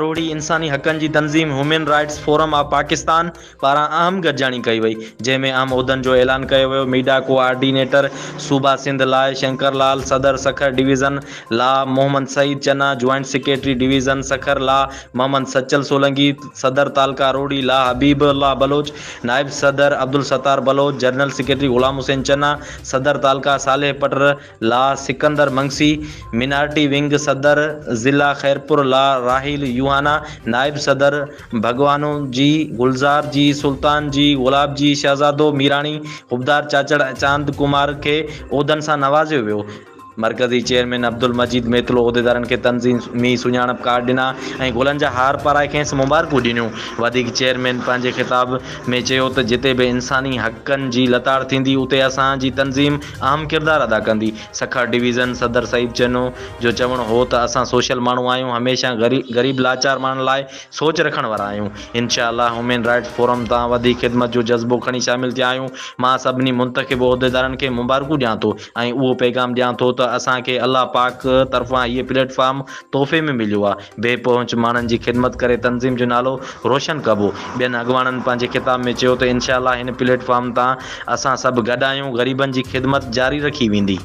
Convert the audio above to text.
अरोड़ी इंसानी हक़नि जी तंज़ीम human rights forum of Pakistan पारां अहम गॾिजाणी कई वई, जंहिंमें अहम उहिदनि जो ऐलान कयो वियो। मीडिया कोआर्डिनेटर सूबा सिंध लाइ शंकर लाल, सदर सखर डिवीज़न ला मोहम्मद सईद चन्ना, ज्वाइंट सेक्रेटरी डिवीज़न सखर ला मोहम्मद सचल सोलंकी, सदर तालका अरोड़ी ला हबीब अल्लाह बलोच, नायब सदर अब्दुल सत्तार बलोच, जनरल सेक्रेटरी गुलाम हुसैन चन्ना, सदर तालका सालेह पटर ला सिकंदर मंगसी, मिनारिटी विंग सदर ज़िला खैरपुर ला राहिल यूहाना, नायब सदर भगवानो जी, गुलजार जी, सुल्तान जी, गुलाब जी, शहजादो मीराणी, हुबदार चाचड़ चांद कुमार के उहिदनि सां नवाज़ियो वियो। मरकज़ी चेयरमैन अब्दुल मजीद मेतलो उहिदेदारनि खे तंज़ीमी सुञाणप कार्ड ॾिना ऐं गुलनि जा हार पाराए खेसि मुबारकूं ॾिनियूं। वधीक चेयरमैन पंहिंजे ख़िताब में चयो त जिते बि इंसानी हक़नि जी लताड़ थींदी उते असांजी तंज़ीम अहम किरदारु अदा कंदी। सखर डिवीज़न सदर सईद चन्नो जो चवणु हो त असां सोशल माण्हू आहियूं, हमेशह ग़रीब लाचार माण्हुनि लाइ सोच रखण वारा आहियूं। इंशाअल्लाह ह्यूमन राइट्स फोरम तां वधीक ख़िदमत जो जज़्बो खणी शामिल थिया आहियूं। मां सभिनी मुंतख़िब उहिदेदारनि खे मुबारकूं ॾियां थो ऐं उहो पैगाम ॾियां थो त असांखे अल्लाह पाक तरफ़ां इहे प्लेटफॉर्म तोहफ़े में मिलियो आहे। बेपहुच माण्हुनि जी ख़िदमत करे तंज़ीम जो नालो रोशन कबो। ॿियनि अॻवाननि पंहिंजे ख़िताब में चयो त इंशाअल्लाह हिन प्लेटफॉर्म तां असां सभु गॾु आहियूं, ग़रीबनि जी ख़िदमत जारी रखी वेंदी।